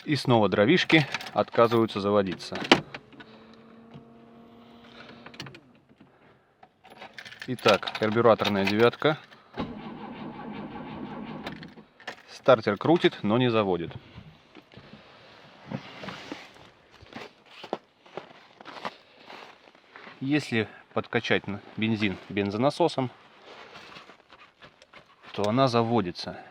И снова дровишки отказываются заводиться. Итак, карбюраторная девятка. Стартер крутит, но не заводит. Если подкачать бензин бензонасосом, то она заводится.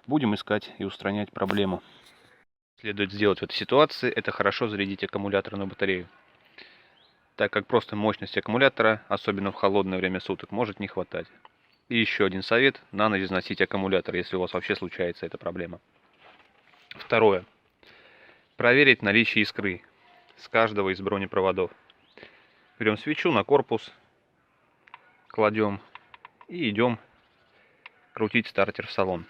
Будем искать и устранять проблему. Следует сделать в этой ситуации, это хорошо зарядить аккумуляторную батарею, так как просто мощности аккумулятора, особенно в холодное время суток, может не хватать. И еще один совет: на ночь износить аккумулятор, если у вас вообще случается эта проблема. Второе. Проверить наличие искры с каждого из бронепроводов. Берем свечу на корпус, кладем и идем крутить стартер в салон.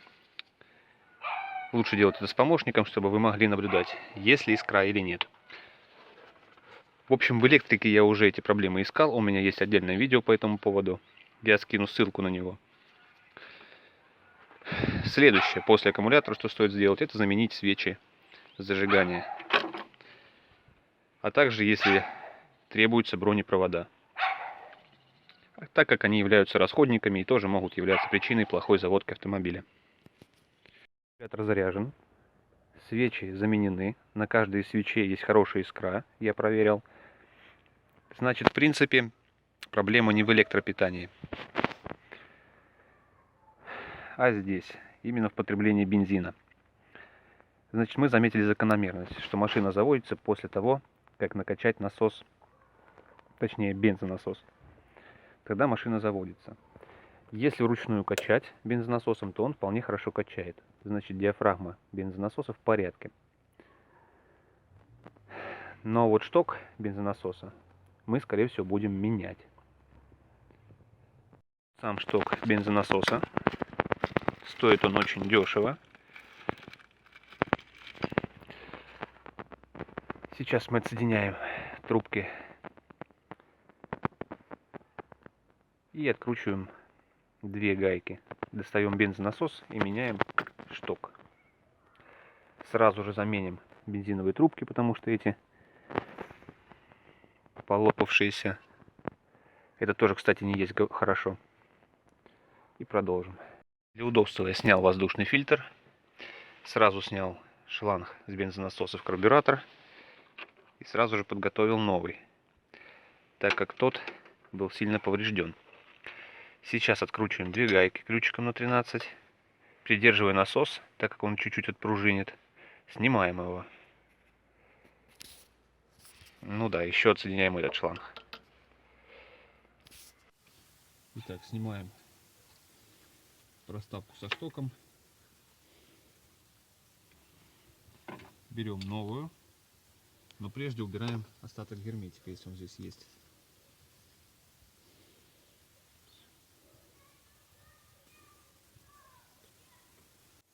Лучше делать это с помощником, чтобы вы могли наблюдать, есть ли искра или нет. В общем, в электрике я уже эти проблемы искал, у меня есть отдельное видео по этому поводу. Я скину ссылку на него. Следующее, после аккумулятора, что стоит сделать, это заменить свечи зажигания. А также, если требуются бронепровода, так как они являются расходниками и тоже могут являться причиной плохой заводки автомобиля. Аккумулятор заряжен, свечи заменены, на каждой из свечей есть хорошая искра, я проверил. Значит, в принципе, проблема не в электропитании, а здесь, именно в потреблении бензина. Значит, мы заметили закономерность, что машина заводится после того, как накачать насос, точнее бензонасос. Тогда машина заводится. Если вручную качать бензонасосом, то он вполне хорошо качает. Значит, диафрагма бензонасоса в порядке. Но вот шток бензонасоса мы, скорее всего, будем менять. Сам шток бензонасоса. Стоит он очень дешево. Сейчас мы отсоединяем трубки и откручиваем две гайки. Достаем бензонасос и меняем шток. Сразу же заменим бензиновые трубки, потому что эти полопавшиеся. Это тоже, кстати, не есть хорошо. И продолжим. Для удобства я снял воздушный фильтр. Сразу снял шланг с бензонасоса в карбюратор. И сразу же подготовил новый, так как тот был сильно поврежден. Сейчас откручиваем две гайки ключиком на 13. Придерживая насос, так как он чуть-чуть отпружинит. Снимаем его. Ну да, еще отсоединяем этот шланг. Итак, снимаем проставку со штоком. Берем новую. Но прежде убираем остаток герметика, если он здесь есть.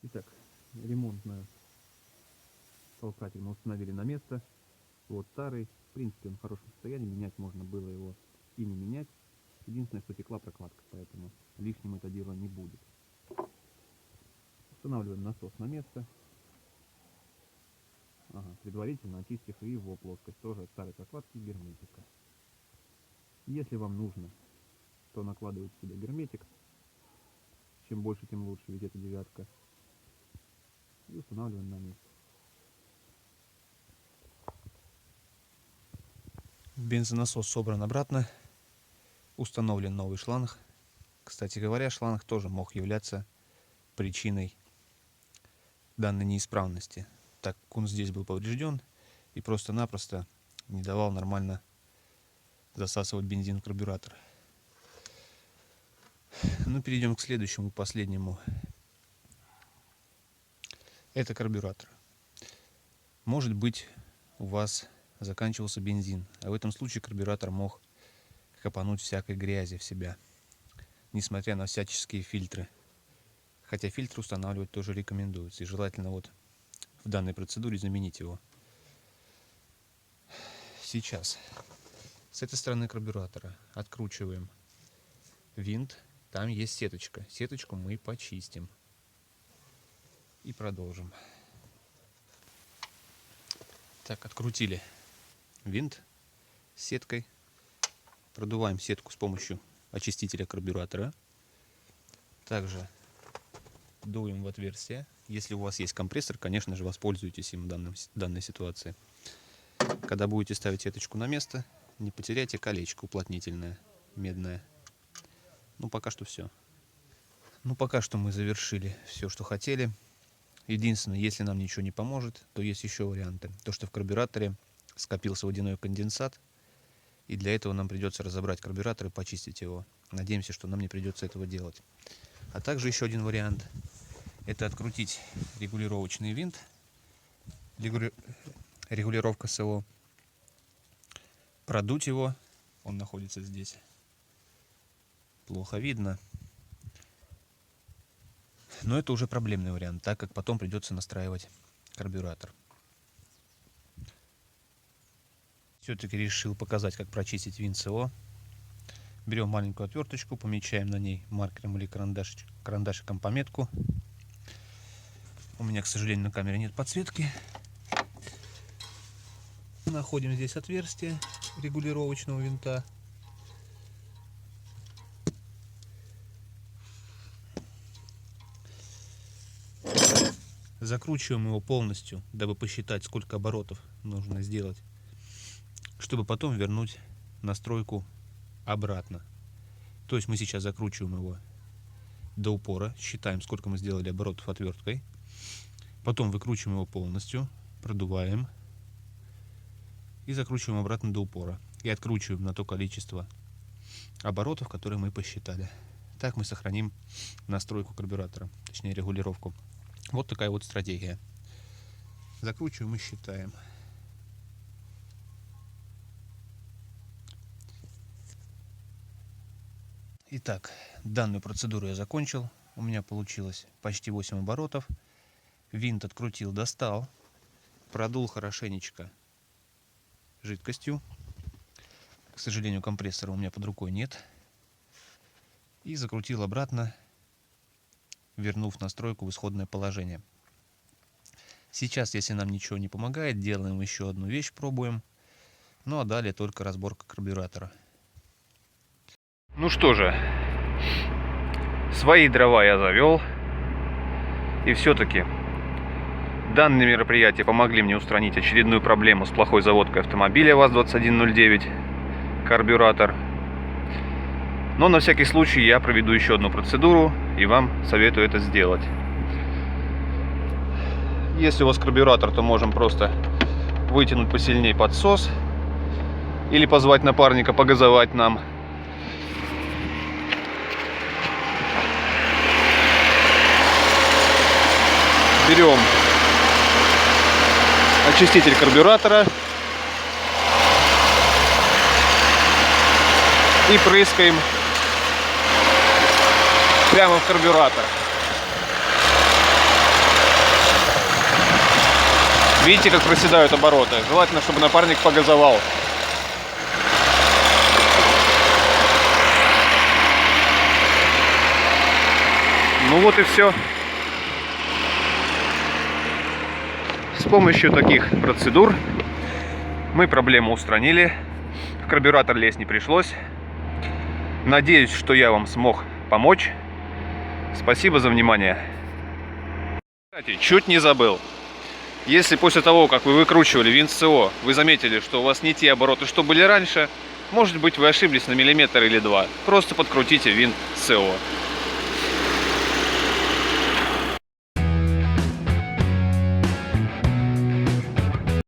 Итак, ремонтную толкатель мы установили на место. Вот старый, в принципе, он в хорошем состоянии, менять можно было его и не менять. Единственное, что текла прокладка, поэтому лишним это дело не будет. Устанавливаем насос на место. Предварительно очистив и его плоскость тоже от старой прокладки герметика. Если вам нужно, то накладывайте сюда герметик. Чем больше, тем лучше, ведь это девятка. И устанавливаем на место. Бензонасос собран обратно. Установлен новый шланг. Кстати говоря, шланг тоже мог являться причиной данной неисправности, так как он здесь был поврежден и просто-напросто не давал нормально засасывать бензин в карбюратор. Ну, перейдем к следующему, последнему. Это карбюратор. Может быть, у вас заканчивался бензин, а в этом случае карбюратор мог капануть всякой грязи в себя, несмотря на всяческие фильтры. Хотя фильтр устанавливать тоже рекомендуется, и желательно вот в данной процедуре заменить его. Сейчас с этой стороны карбюратора откручиваем винт, там есть сеточка. Сеточку мы почистим. И продолжим. Так, открутили винт с сеткой. Продуваем сетку с помощью очистителя карбюратора. Также дуем в отверстие. Если у вас есть компрессор, конечно же, воспользуйтесь им в данной ситуации. Когда будете ставить сеточку на место, не потеряйте колечко уплотнительное, медное. Ну, пока что все. Ну, пока что мы завершили все, что хотели. Единственное, если нам ничего не поможет, то есть еще варианты. То, что в карбюраторе скопился водяной конденсат, и для этого нам придется разобрать карбюратор и почистить его. Надеемся, что нам не придется этого делать. А также еще один вариант — это открутить регулировочный винт, регулировка СО, продуть его, он находится здесь, плохо видно. Но это уже проблемный вариант, так как потом придется настраивать карбюратор. Все-таки решил показать, как прочистить винт СО. Берем маленькую отверточку, помечаем на ней маркером или карандашиком пометку. У меня, к сожалению, на камере нет подсветки. Находим здесь отверстие регулировочного винта. Закручиваем его полностью, дабы посчитать, сколько оборотов нужно сделать, чтобы потом вернуть настройку обратно. То есть мы сейчас закручиваем его до упора, считаем, сколько мы сделали оборотов отверткой, потом выкручиваем его полностью, продуваем и закручиваем обратно до упора и откручиваем на то количество оборотов, которые мы посчитали. Так мы сохраним настройку карбюратора, точнее регулировку. Вот такая вот стратегия. Закручиваем и считаем. Итак, данную процедуру я закончил. У меня получилось почти 8 оборотов. Винт открутил, достал. Продул хорошенечко жидкостью. К сожалению, компрессора у меня под рукой нет. И закрутил обратно, вернув настройку в исходное положение. Сейчас, если нам ничего не помогает, делаем еще одну вещь, пробуем. Ну а далее только разборка карбюратора. Ну что же, свои дрова я завел. И все-таки данные мероприятия помогли мне устранить очередную проблему с плохой заводкой автомобиля ВАЗ-2109, карбюратор. Но на всякий случай я проведу еще одну процедуру и вам советую это сделать. Если у вас карбюратор, то можем просто вытянуть посильнее подсос или позвать напарника погазовать нам. Берем очиститель карбюратора и прыскаем прямо в карбюратор. Видите, как проседают обороты? Желательно, чтобы напарник погазовал. Ну вот и все. С помощью таких процедур мы проблему устранили. В карбюратор лезть не пришлось. Надеюсь, что я вам смог помочь. Спасибо за внимание. Кстати, чуть не забыл. Если после того, как вы выкручивали винт СО, вы заметили, что у вас не те обороты, что были раньше, может быть, вы ошиблись на миллиметр или два. Просто подкрутите винт СО.